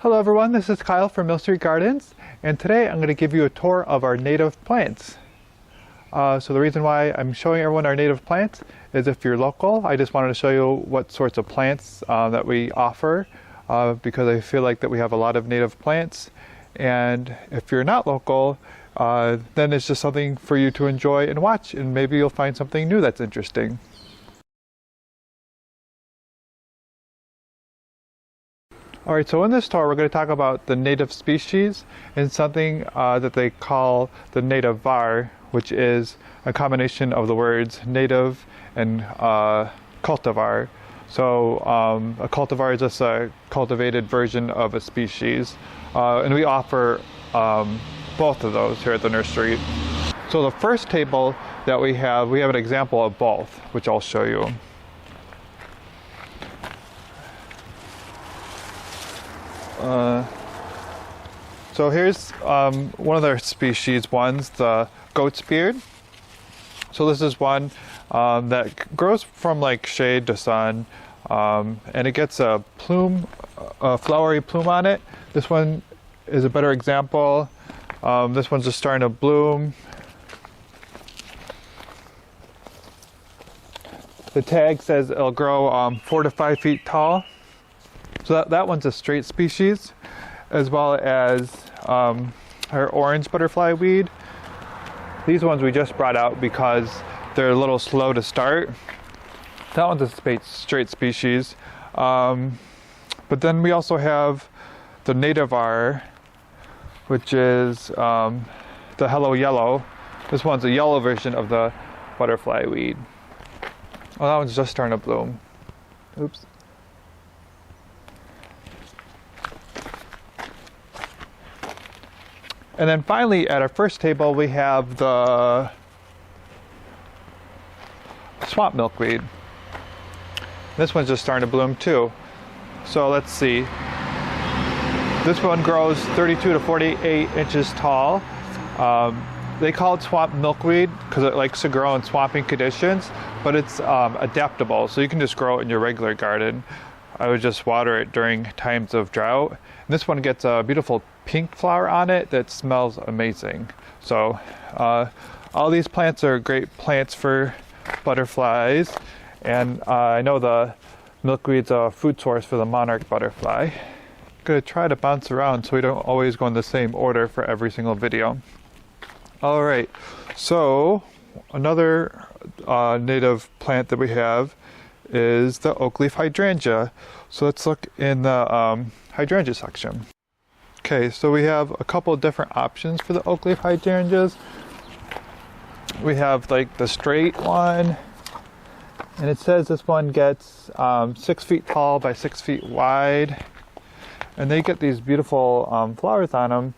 Hello everyone, this is Kyle from Nursery Gardens, and today I'm going to give you a tour of our native plants. So the reason why I'm showing everyone our native plants is if you're local, I just wanted to show you what sorts of plants that we offer because I feel like that we have a lot of native plants, and if you're not local, then it's just something for you to enjoy and watch, and maybe you'll find something new that's interesting. Alright, so in this tour we're going to talk about the native species and something that they call the nativar, which is a combination of the words native and cultivar. So a cultivar is just a cultivated version of a species, and we offer both of those here at the nursery. So the first table that we have an example of both, which I'll show you. So here's one of their species ones, the goat's beard. So this is one that grows from like shade to sun, and it gets a plume, a flowery plume on it. This one is a better example. This one's just starting to bloom. The tag says it'll grow 4 to 5 feet tall. So that one's a straight species, as well as our orange butterfly weed. These ones we just brought out because they're a little slow to start. That one's a straight species. But then we also have the nativar, which is the hello yellow. This one's a yellow version of the butterfly weed. Oh, that one's just starting to bloom. Oops. And then finally, at our first table, we have the swamp milkweed. This one's just starting to bloom too. So let's see. This one grows 32 to 48 inches tall. They call it swamp milkweed because it likes to grow in swampy conditions, but it's adaptable, so you can just grow it in your regular garden. I would just water it during times of drought. And this one gets a beautiful pink flower on it that smells amazing. So all these plants are great plants for butterflies, and I know the milkweed's a food source for the monarch butterfly. I'm going to try to bounce around so we don't always go in the same order for every single video. Alright, so another native plant that we have is the oak leaf hydrangea. So let's look in the hydrangea section. Okay, so we have a couple of different options for the oak leaf hydrangeas. We have like the straight one, and it says this one gets 6 feet tall by 6 feet wide, and they get these beautiful flowers on them,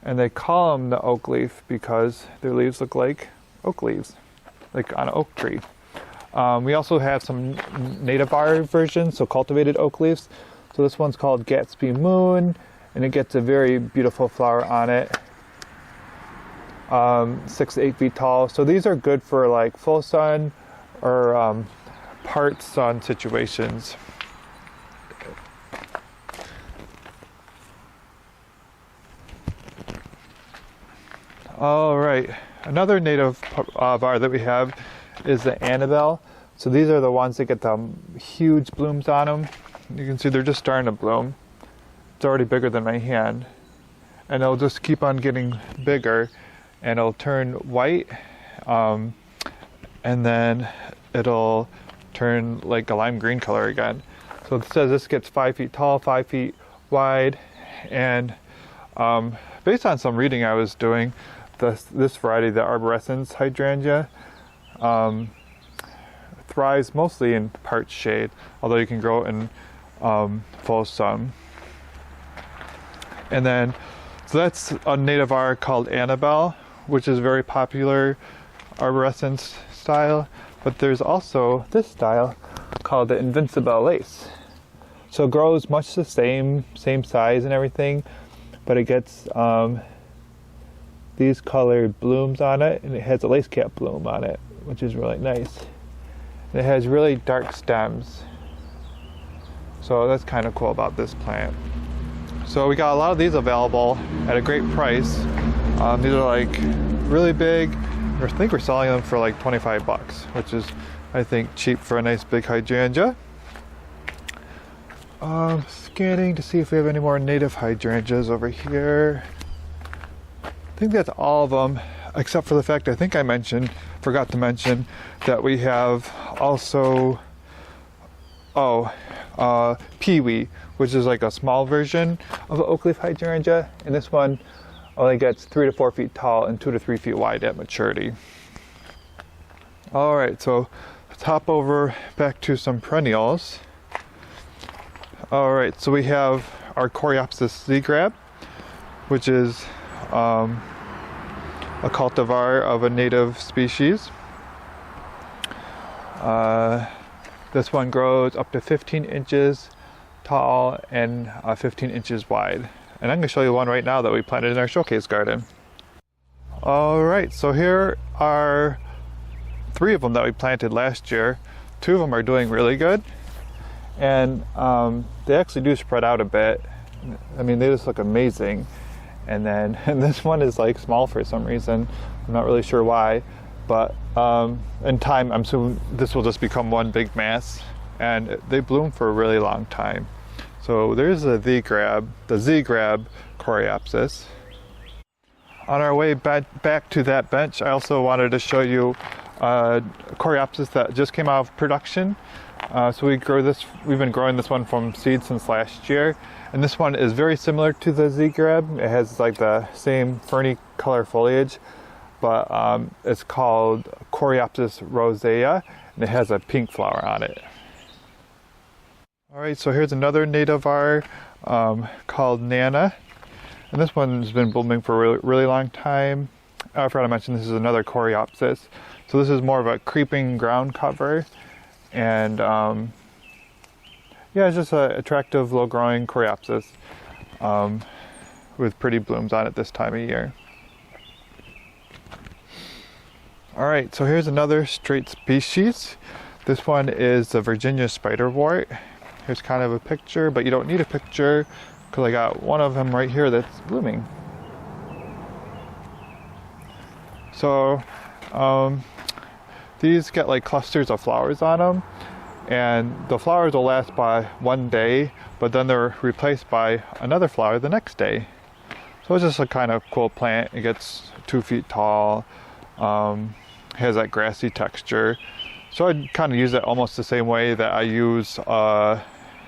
and they call them the oak leaf because their leaves look like oak leaves, like on an oak tree. We also have some nativar versions, so cultivated oak leaves. So this one's called Gatsby Moon, and it gets a very beautiful flower on it, 6 to 8 feet tall. So these are good for like full sun or part sun situations. All right, another native var that we have is the Annabelle. So these are the ones that get the huge blooms on them. You can see they're just starting to bloom. It's already bigger than my hand, and it'll just keep on getting bigger, and it'll turn white, and then it'll turn like a lime green color again. So it says this gets 5 feet tall, 5 feet wide, and based on some reading I was doing, this variety, the arborescens hydrangea, thrives mostly in part shade, although you can grow it in full sun. And then, so that's a nativar called Annabelle, which is very popular arborescens style. But there's also this style called the Invincible Lace. So it grows much the same size and everything, but it gets these colored blooms on it, and it has a lace cap bloom on it, which is really nice. And it has really dark stems. So that's kind of cool about this plant. So we got a lot of these available at a great price. These are like really big. I think we're selling them for like 25 bucks, which is, I think, cheap for a nice big hydrangea. Scanning to see if we have any more native hydrangeas over here. I think that's all of them, except for the fact I think I forgot to mention that we have also, peewee, which is like a small version of an oak leaf hydrangea, and this one only gets 3 to 4 feet tall and 2 to 3 feet wide at maturity. All right, so let's hop over back to some perennials. All right, so we have our Coreopsis Zagreb, which is a cultivar of a native species. This one grows up to 15 inches tall and 15 inches wide. And I'm going to show you one right now that we planted in our showcase garden. All right, so here are 3 of them that we planted last year. 2 of them are doing really good. And they actually do spread out a bit. I mean, they just look amazing. And this one is like small for some reason. I'm not really sure why. But in time, I'm assuming this will just become one big mass. And they bloom for a really long time. So there's the Zagreb Coreopsis. On our way back to that bench, I also wanted to show you Coreopsis that just came out of production. So we've been growing this one from seed since last year. And this one is very similar to the Zagreb. It has like the same ferny color foliage, but it's called Coreopsis rosea, and it has a pink flower on it. All right, so here's another nativar called Nana. And this one's been blooming for a really long time. I forgot to mention this is another Coreopsis. So this is more of a creeping ground cover. And yeah, it's just an attractive low-growing Coreopsis with pretty blooms on it this time of year. All right, so here's another straight species. This one is the Virginia spiderwort. Here's kind of a picture, but you don't need a picture because I got one of them right here that's blooming. So these get like clusters of flowers on them, and the flowers will last by one day, but then they're replaced by another flower the next day. So it's just a kind of cool plant. It gets 2 feet tall, has that grassy texture. So I'd kind of use it almost the same way that I use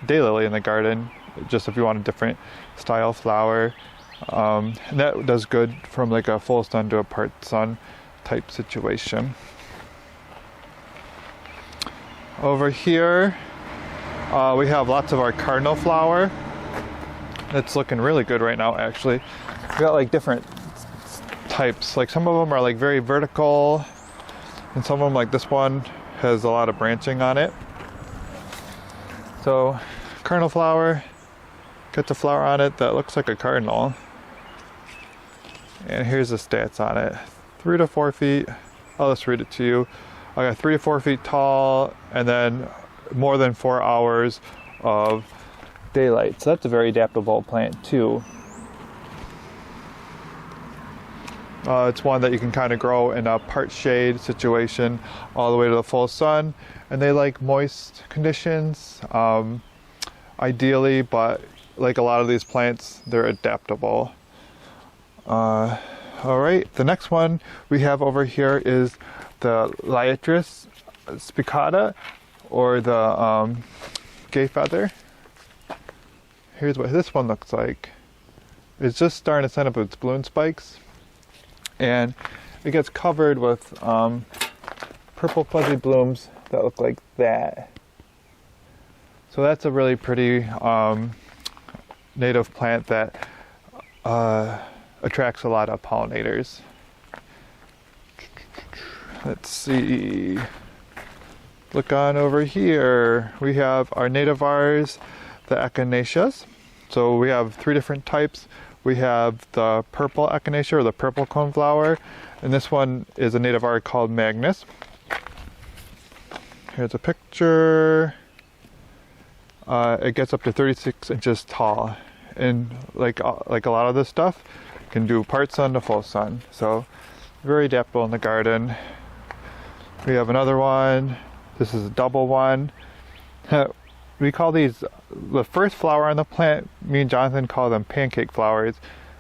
daylily in the garden, just if you want a different style flower. And that does good from like a full sun to a part sun type situation. Over here, we have lots of our cardinal flower. It's looking really good right now, actually. We got like different types. Like some of them are like very vertical, and some of them, like this one, has a lot of branching on it. So, cardinal flower gets a flower on it that looks like a cardinal. And here's the stats on it: 3 to 4 feet. I'll just read it to you. I got 3 to 4 feet tall, and then more than 4 hours of daylight. So that's a very adaptable plant too. It's one that you can kind of grow in a part shade situation all the way to the full sun, and they like moist conditions ideally, but like a lot of these plants, they're adaptable. All right, the next one we have over here is the Liatris spicata, or the Gayfeather. Here's what this one looks like. It's just starting to send up its bloom spikes, and it gets covered with purple fuzzy blooms that look like that. So that's a really pretty native plant that attracts a lot of pollinators. Let's see. Look on over here. We have our nativars, the Echinaceas. So we have 3 different types. We have the purple Echinacea, or the purple coneflower, and this one is a nativar called Magnus. Here's a picture. It gets up to 36 inches tall. and like a lot of this stuff, can do part sun to full sun. So very adaptable in the garden. We have another one. This is a double one. We call these, the first flower on the plant, me and Jonathan call them pancake flowers,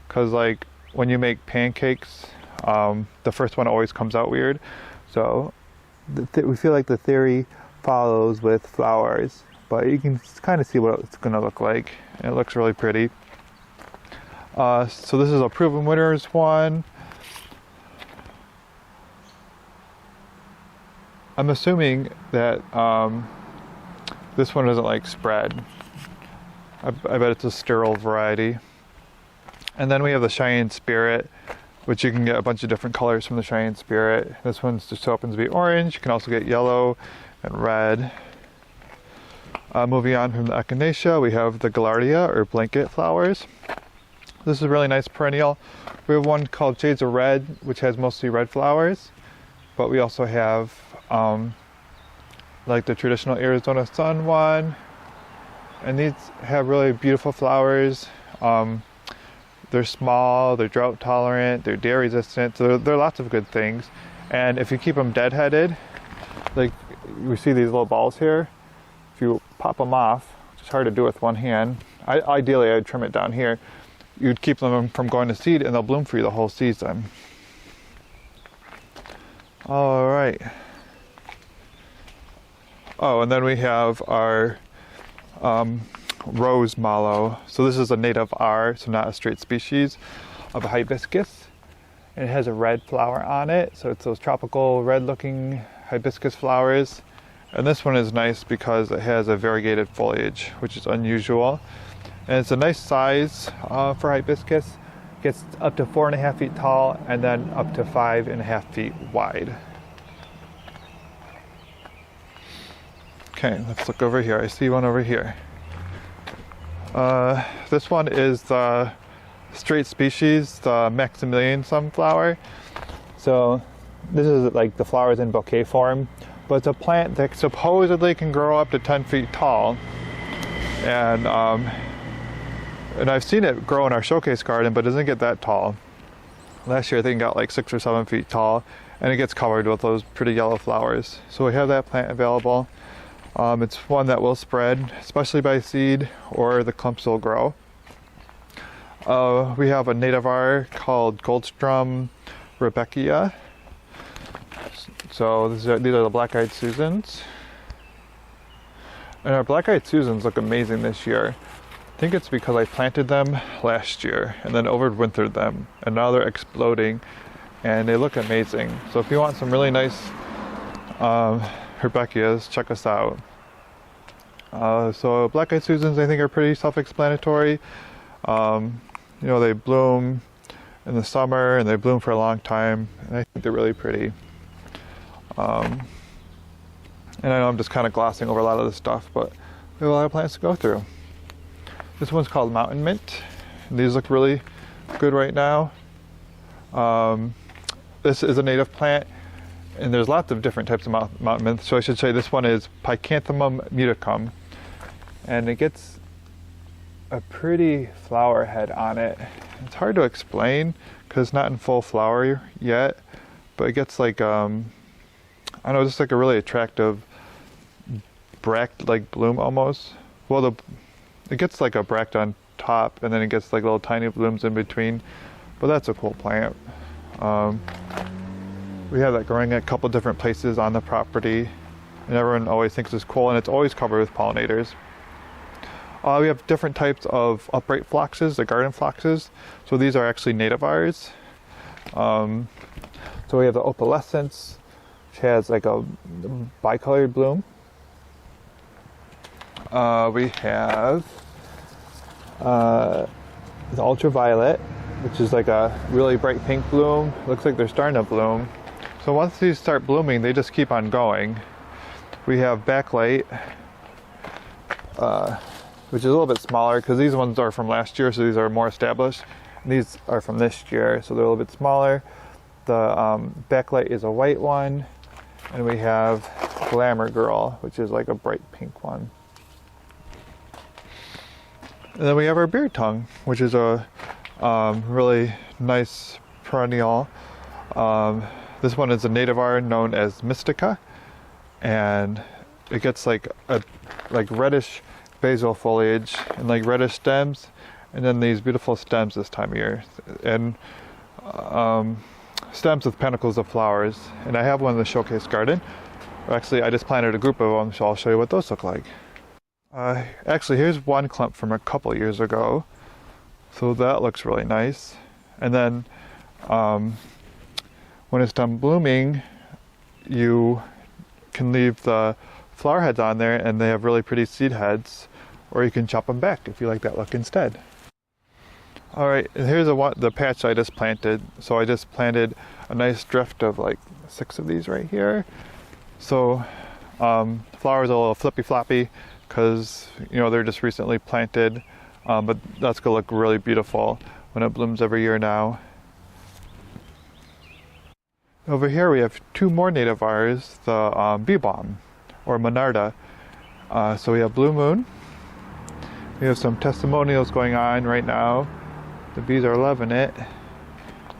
because like when you make pancakes, the first one always comes out weird. So we feel like the theory follows with flowers, but you can kind of see what it's going to look like. And it looks really pretty. So this is a proven winners one. I'm assuming that this one doesn't like spread. I bet it's a sterile variety. And then we have the Cheyenne Spirit, which you can get a bunch of different colors from the Cheyenne Spirit. This one just happens to be orange. You can also get yellow and red. Moving on from the Echinacea, we have the Gailardia, or blanket flowers. This is a really nice perennial. We have one called Shades of Red, which has mostly red flowers. But we also have like the traditional Arizona Sun one. And these have really beautiful flowers. They're small, they're drought tolerant, they're dairy resistant, so there are lots of good things. And if you keep them deadheaded, like we see these little balls here, if you pop them off, which is hard to do with one hand, ideally I'd trim it down here, you'd keep them from going to seed and they'll bloom for you the whole season. All right. Oh, and then we have our rose mallow. So this is a native R, so not a straight species of a hibiscus. And it has a red flower on it, so it's those tropical red looking hibiscus flowers. And this one is nice because it has a variegated foliage, which is unusual. And it's a nice size for hibiscus. It gets up to 4.5 feet tall and then up to 5.5 feet wide. Okay, let's look over here. I see one over here. This one is the straight species, the Maximilian sunflower. So this is like the flowers in bouquet form, but it's a plant that supposedly can grow up to 10 feet tall. And I've seen it grow in our showcase garden, but it doesn't get that tall. Last year I think it got like 6 or 7 feet tall, and it gets covered with those pretty yellow flowers. So we have that plant available. It's one that will spread, especially by seed, or the clumps will grow. We have a nativar called Goldstrom Rebeckia. So these are the black-eyed Susans. And our black-eyed Susans look amazing this year. I think it's because I planted them last year and then overwintered them, and now they're exploding and they look amazing. So if you want some really nice Rebeckias, check us out. So black-eyed Susans I think are pretty self-explanatory. You know, they bloom in the summer and they bloom for a long time, and I think they're really pretty. And I know I'm just kind of glossing over a lot of this stuff, but we have a lot of plants to go through. This one's called Mountain Mint. These look really good right now. This is a native plant, and there's lots of different types of mountain mint. So I should say this one is Picanthamum muticum, and it gets a pretty flower head on it. It's hard to explain because it's not in full flower yet, but it gets like I don't know, just like a really attractive bract-like bloom almost. Well, it gets like a bract on top, and then it gets like little tiny blooms in between. But that's a cool plant. We have that growing at a couple different places on the property, and everyone always thinks it's cool, and it's always covered with pollinators. We have different types of upright phloxes, the garden phloxes. So these are actually nativars. So we have the opalescence, which has like a bicolored bloom. We have the ultraviolet, which is like a really bright pink bloom. Looks like they're starting to bloom. So once these start blooming, they just keep on going. We have backlight, which is a little bit smaller because these ones are from last year, so these are more established. And these are from this year, so they're a little bit smaller. The backlight is a white one, and we have Glamour Girl, which is like a bright pink one. And then we have our beard tongue, which is a really nice perennial. This one is a nativar known as Mystica, and it gets like reddish basal foliage and like reddish stems, and then these beautiful stems this time of year, and stems with panicles of flowers. And I have one in the showcase garden. Actually, I just planted a group of them, so I'll show you what those look like. Actually, here's one clump from a couple years ago, so that looks really nice. And then when it's done blooming, you can leave the flower heads on there, and they have really pretty seed heads, or you can chop them back if you like that look instead. All right, and here's the patch I just planted. So I just planted a nice drift of like 6 of these right here. So the flowers are a little flippy floppy because they're just recently planted, but that's gonna look really beautiful when it blooms every year now. Over here we have 2 more nativars, the bee balm or monarda. So we have Blue Moon. We have some testimonials going on right now. The bees are loving it.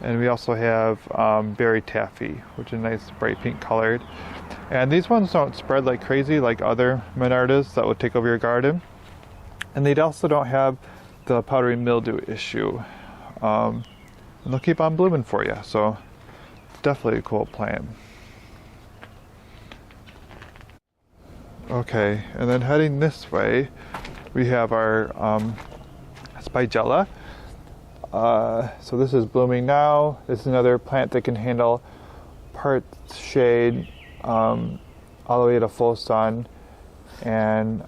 And we also have berry taffy, which is nice bright pink colored. And these ones don't spread like crazy like other monardas that would take over your garden. And they also don't have the powdery mildew issue. And they'll keep on blooming for you. So definitely a cool plant. Okay, and then heading this way, we have our spigella. So this is blooming now. This is another plant that can handle part shade all the way to full sun. And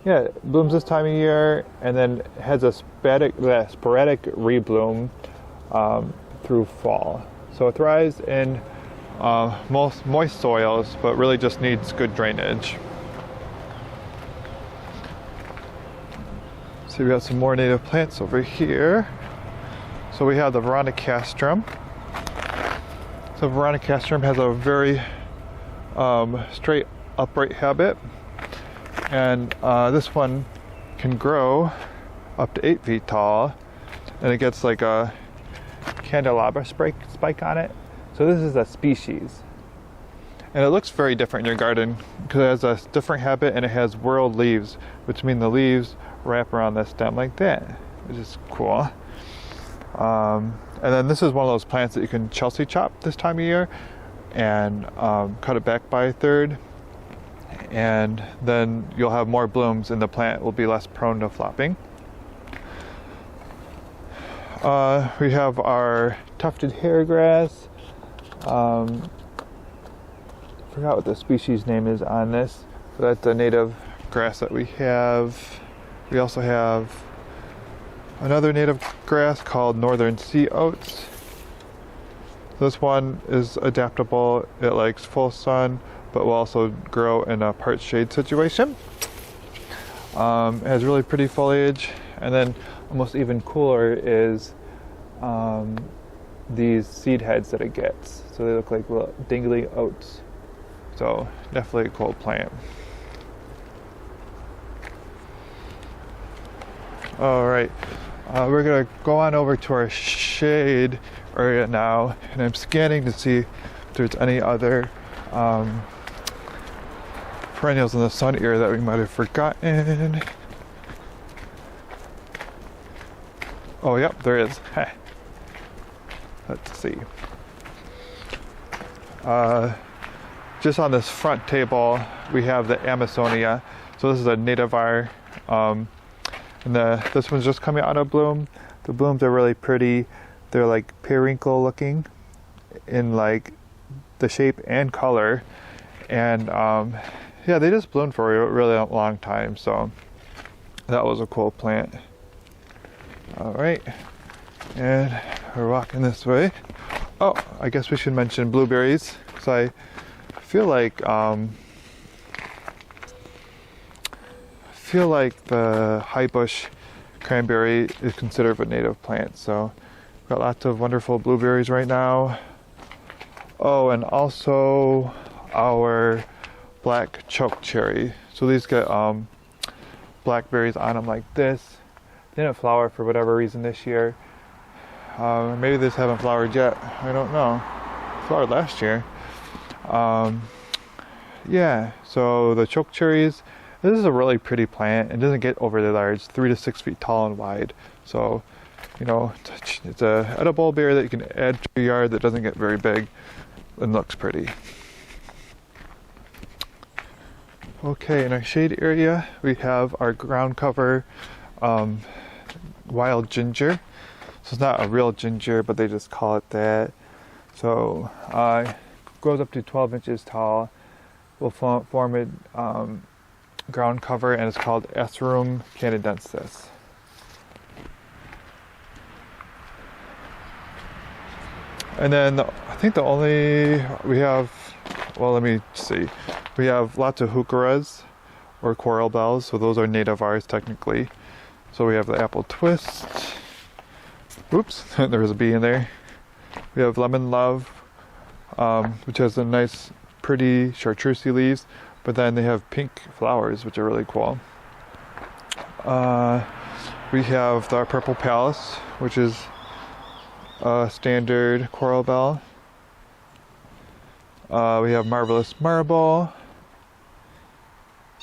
yeah, it blooms this time of year, and then has a sporadic rebloom through fall. So it thrives in most moist soils, but really just needs good drainage. So we got some more native plants over here. So we have the Veronicastrum. So Veronicastrum has a very straight upright habit, and this one can grow up to 8 feet tall, and it gets like a candelabra spike on it. So this is a species, and it looks very different in your garden because it has a different habit, and it has whorled leaves, which mean the leaves wrap around the stem like that, which is cool. And then this is one of those plants that you can Chelsea chop this time of year and cut it back by a third, and then you'll have more blooms and the plant will be less prone to flopping. We have our tufted hairgrass. Forgot what the species name is on this, but that's a native grass that we have. We also have another native grass called Northern Sea Oats. This one is adaptable. It likes full sun, but will also grow in a part shade situation. It has really pretty foliage, and then almost even cooler is these seed heads that it gets. So they look like little dingly oats. So definitely a cool plant. All right, we're gonna go on over to our shade area now, and I'm scanning to see if there's any other perennials in the sun area that we might have forgotten. Oh, yep, there is. Let's see. Just on this front table, we have the Amsonia. So this is a nativar. And this one's just coming out of bloom. The blooms are really pretty. They're like periwinkle looking in like the shape and color. And yeah, they just bloomed for a really long time. So that was a cool plant. All right, and we're walking this way. Oh, I guess we should mention blueberries. So I feel like the high bush cranberry is considered a native plant. So we've got lots of wonderful blueberries right now. Oh, and also our black choke cherry. So these get blackberries on them like this. They didn't flower for whatever reason this year. Maybe they just haven't flowered yet. I don't know. Flowered last year. Yeah, so the choke cherries. This is a really pretty plant. It doesn't get overly large, 3 to 6 feet tall and wide. So, you know, it's a edible berry that you can add to your yard that doesn't get very big and looks pretty. Okay, in our shade area, we have our ground cover wild ginger. So it's not a real ginger, but they just call it that. So it grows up to 12 inches tall. Will form a ground cover, and it's called Asarum canadensis. And then I think the only we have, well, let me see. We have lots of Heucheras or coral bells, so those are nativars technically. So we have the apple twist. Oops, there was a bee in there. We have lemon love, which has a nice, pretty chartreusey leaves, but then they have pink flowers, which are really cool. We have the purple palace, which is a standard coral bell. We have marvelous marble.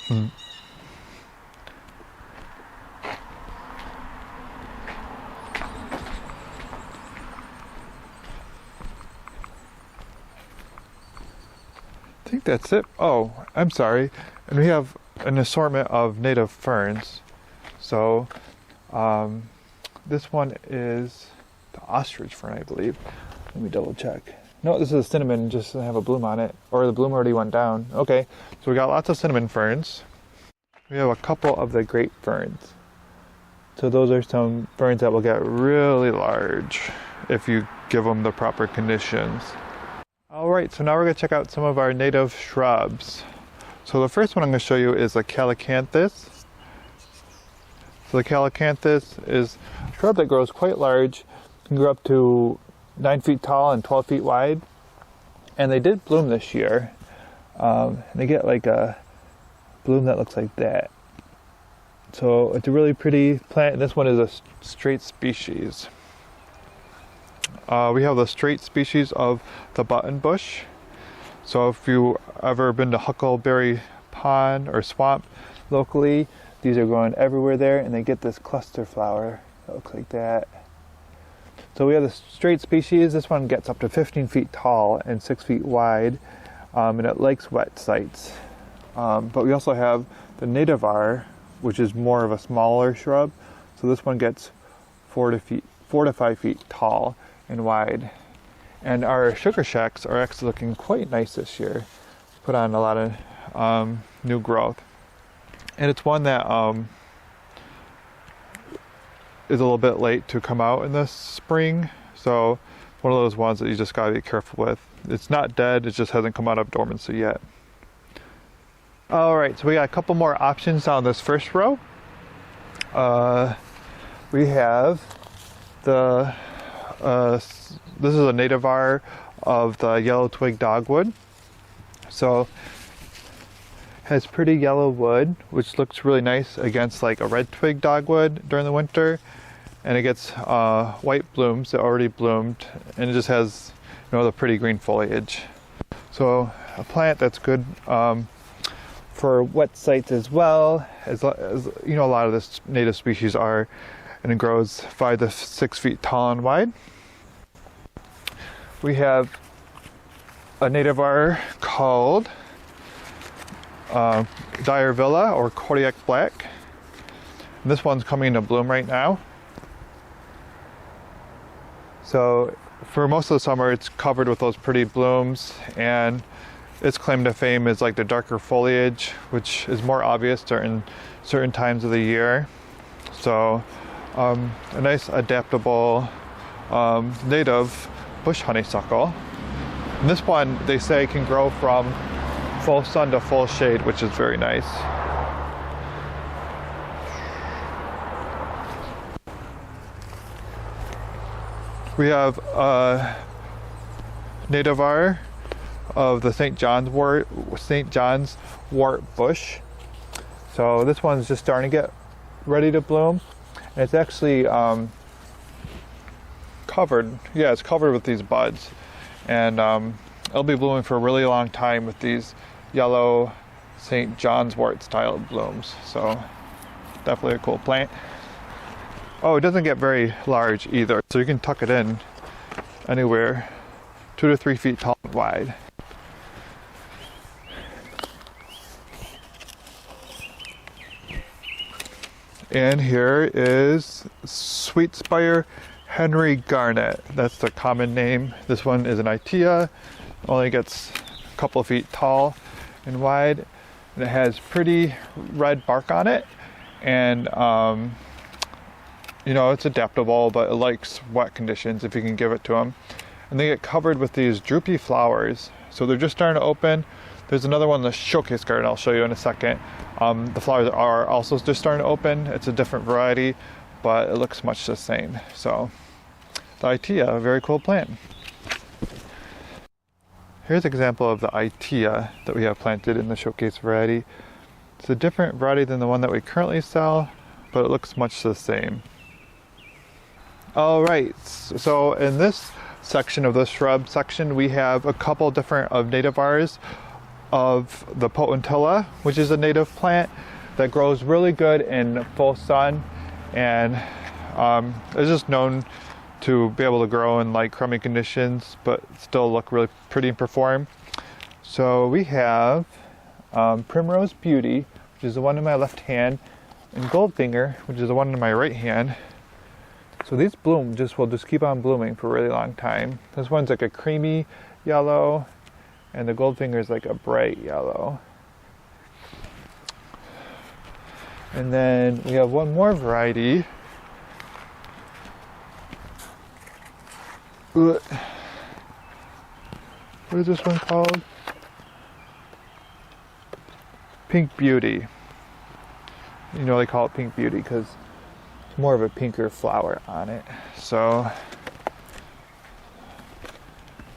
I think that's it. Oh, I'm sorry. And we have an assortment of native ferns. So this one is the ostrich fern, I believe. Let me double check. No, this is a cinnamon, just doesn't have a bloom on it. Or the bloom already went down. Okay, so we got lots of cinnamon ferns. We have a couple of the grape ferns. So those are some ferns that will get really large if you give them the proper conditions. Alright, so now we're going to check out some of our native shrubs. So the first one I'm going to show you is a calacanthus. So the calacanthus is a shrub that grows quite large. It can grow up to 9 feet tall and 12 feet wide. And they did bloom this year. And they get like a bloom that looks like that. So it's a really pretty plant. And this one is a straight species. We have the straight species of the button bush. So if you ever been to Huckleberry Pond or Swamp locally, these are growing everywhere there, and they get this cluster flower that looks like that. So we have the straight species. This one gets up to 15 feet tall and 6 feet wide, and it likes wet sites. But we also have the nativar, which is more of a smaller shrub. So this one gets 4 to 5 feet tall and wide. And our sugar shacks are actually looking quite nice this year. Put on a lot of new growth. And it's one that is a little bit late to come out in the spring. So one of those ones that you just gotta be careful with. It's not dead, it just hasn't come out of dormancy yet. Alright, so we got a couple more options on this first row. We have the this is a nativar of the yellow twig dogwood. So has pretty yellow wood, which looks really nice against like a red twig dogwood during the winter. And it gets white blooms that already bloomed, and it just has, you know, the pretty green foliage. So a plant that's good for wet sites as well, as you know, a lot of this native species are, and it grows 5 to 6 feet tall and wide. We have a nativar called Diarvilla or Kodiak Black. And this one's coming into bloom right now. So for most of the summer, it's covered with those pretty blooms, and its claim to fame is like the darker foliage, which is more obvious during certain times of the year. So a nice adaptable native bush honeysuckle. And this one, they say, can grow from full sun to full shade, which is very nice. We have a nativar of the St. John's wort bush. So this one's just starting to get ready to bloom. And it's actually covered, yeah, it's covered with these buds. And it'll be blooming for a really long time with these yellow St. John's wort style blooms. So definitely a cool plant. Oh, it doesn't get very large either, so you can tuck it in anywhere 2 to 3 feet tall and wide. And here is Sweet Spire Henry Garnet. That's the common name. This one is an Itea. Only gets a couple of feet tall and wide. And it has pretty red bark on it. And you know, it's adaptable, but it likes wet conditions if you can give it to them. And they get covered with these droopy flowers. So they're just starting to open. There's another one in the showcase garden I'll show you in a second. The flowers are also just starting to open. It's a different variety, but it looks much the same. So the Itea, a very cool plant. Here's an example of the Itea that we have planted in the showcase variety. It's a different variety than the one that we currently sell, but it looks much the same. All right, so in this section of the shrub section, we have a couple different of nativars of the potentilla, which is a native plant that grows really good in full sun, and is just known to be able to grow in like crummy conditions, but still look really pretty and perform. So we have Primrose Beauty, which is the one in my left hand, and Goldfinger, which is the one in my right hand. So these bloom will just keep on blooming for a really long time. This one's like a creamy yellow, and the Goldfinger is like a bright yellow. And then we have one more variety. What is this one called? Pink Beauty. You know, they call it Pink Beauty because it's more of a pinker flower on it. So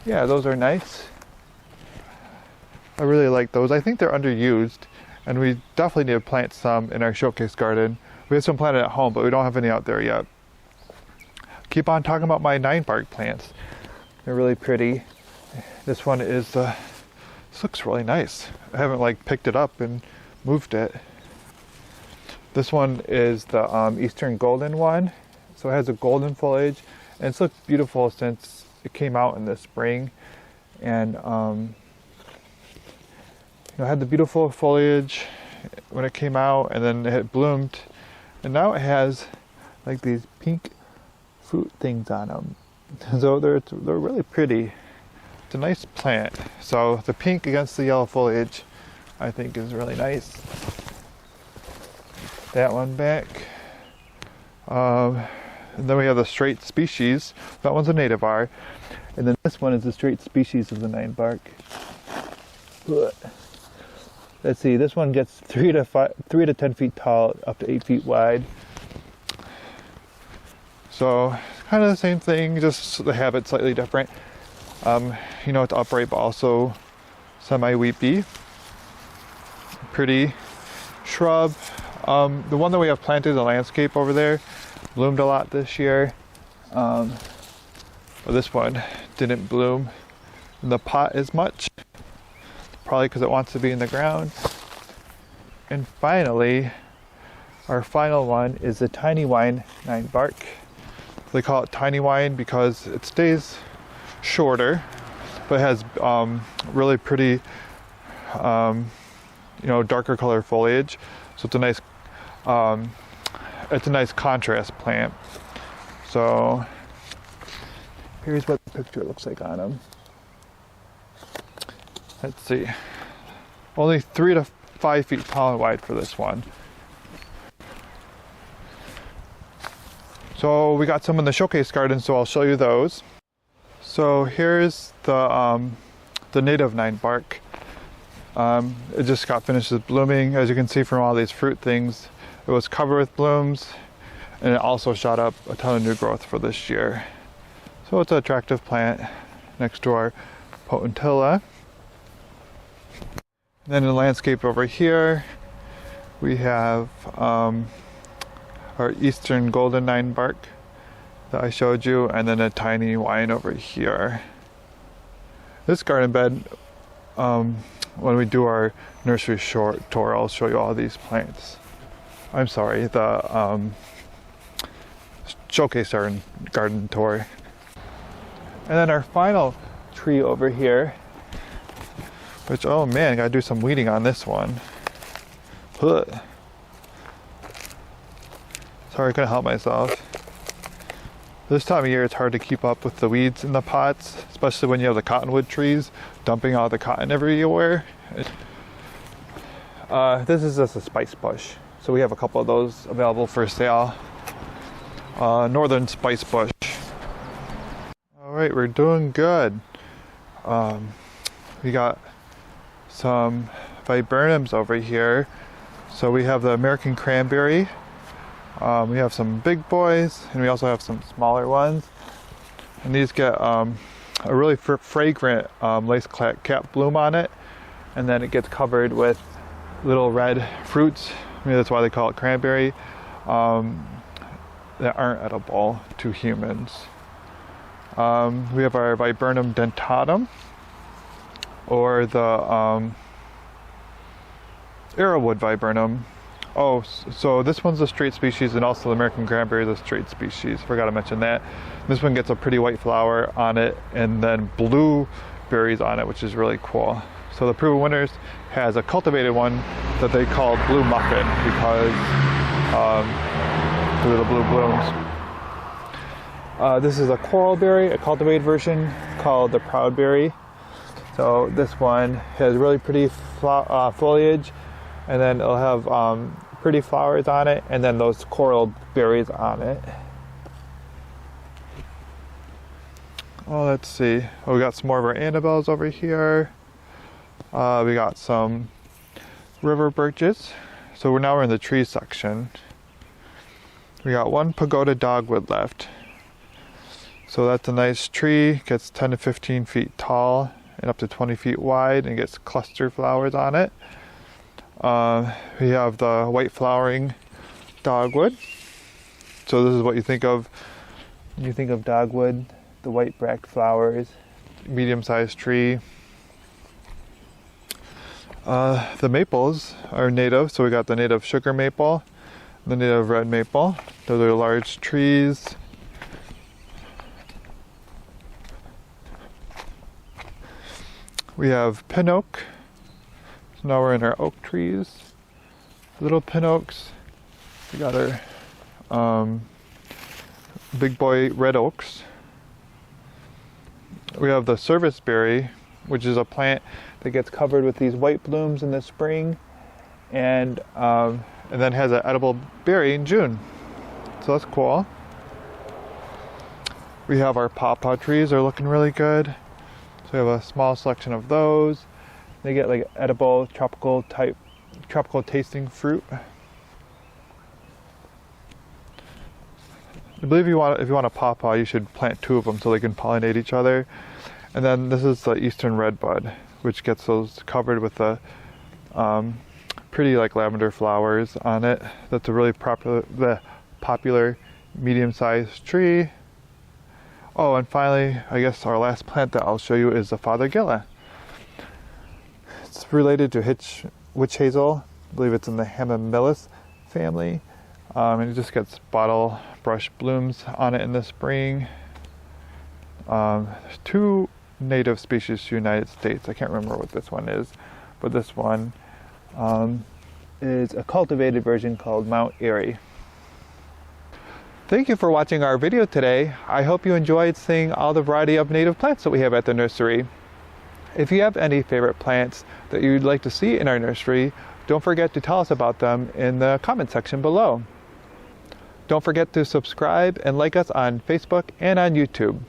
yeah, those are nice. I really like those. I think they're underused, and we definitely need to plant some in our showcase garden. We have some planted at home, but we don't have any out there yet. Keep on talking about my 9-bark plants. They're really pretty. This one is, this looks really nice. I haven't like picked it up and moved it. This one is the Eastern Golden one. So it has a golden foliage, and it's looked beautiful since it came out in the spring. And you know, it had the beautiful foliage when it came out, and then it had bloomed, and now it has like these pink fruit things on them. So they're really pretty. It's a nice plant. So the pink against the yellow foliage, I think, is really nice. That one back. And then we have the straight species. That one's a nativar, and then this one is the straight species of the 9-bark. Let's see, this one gets 3 to 10 feet tall, up to 8 feet wide. So kind of the same thing, just the habit slightly different. You know, it's upright but also semi-weepy. Pretty shrub. The one that we have planted in the landscape over there bloomed a lot this year. But this one didn't bloom in the pot as much. Probably because it wants to be in the ground. And finally, our final one is the Tiny Wine 9-bark. They call it Tiny Wine because it stays shorter, but it has really pretty, you know, darker color foliage. So it's a nice contrast plant. So here's what the picture looks like on them. Let's see. Only 3 to 5 feet tall and wide for this one. So we got some in the showcase garden, so I'll show you those. So here's the native 9-bark. It just got finished blooming. As you can see from all these fruit things, it was covered with blooms, and it also shot up a ton of new growth for this year. So it's an attractive plant next to our potentilla. Then in the landscape over here, We have our Eastern Golden 9 bark that I showed you, and then a tiny wine over here. This garden bed, when we do our nursery short tour, I'll show you all these plants. I'm sorry, the showcase our garden tour. And then our final tree over here, which, oh man, gotta do some weeding on this one. Ugh. Sorry, I couldn't help myself. This time of year it's hard to keep up with the weeds in the pots, especially when you have the cottonwood trees dumping all the cotton everywhere. This is just a spice bush, so we have a couple of those available for sale. Northern spice bush. Alright, we're doing good. We got some viburnums over here. So we have the American cranberry. We have some big boys, and we also have some smaller ones. And these get a really fragrant lace cap bloom on it, and then it gets covered with little red fruits. Maybe that's why they call it cranberry. That aren't edible to humans. We have our Viburnum dentatum, or the arrowwood viburnum. Oh, so this one's a straight species, and also the American cranberry is a straight species. Forgot to mention that. This one gets a pretty white flower on it, and then blue berries on it, which is really cool. So the Proven Winners has a cultivated one that they call Blue Muffin because of the blue blooms. This is a coral berry, a cultivated version called the Proud Berry. So this one has really pretty foliage, and then it'll have pretty flowers on it, and then those coral berries on it. Oh, let's see. Oh, we got some more of our Annabelles over here. We got some river birches. So we're in the tree section. We got one pagoda dogwood left. So that's a nice tree, gets 10 to 15 feet tall and up to 20 feet wide, and gets cluster flowers on it. We have the white flowering dogwood. So this is what you think of. You think of dogwood, the white bract flowers, medium-sized tree. The maples are native, so we got the native sugar maple, the native red maple. Those are large trees. We have pin oak. So now we're in our oak trees. Little pin oaks. We got our big boy red oaks. We have the serviceberry, which is a plant that gets covered with these white blooms in the spring, and then has an edible berry in June. So that's cool. We have our pawpaw trees, are looking really good. So we have a small selection of those. They get like edible, tropical tasting fruit. I believe if you want a pawpaw, you should plant 2 of them so they can pollinate each other. And then this is the Eastern Redbud, which gets those covered with the pretty like lavender flowers on it. That's a really popular medium-sized tree. Oh, and finally, I guess our last plant that I'll show you is the Fothergilla. It's related to witch hazel. I believe it's in the Hamamelis family. And it just gets bottle brush blooms on it in the spring. There's 2 native species to the United States. I can't remember what this one is, but this one is a cultivated version called Mount Airy. Thank you for watching our video today. I hope you enjoyed seeing all the variety of native plants that we have at the nursery. If you have any favorite plants that you'd like to see in our nursery, don't forget to tell us about them in the comment section below. Don't forget to subscribe and like us on Facebook and on YouTube.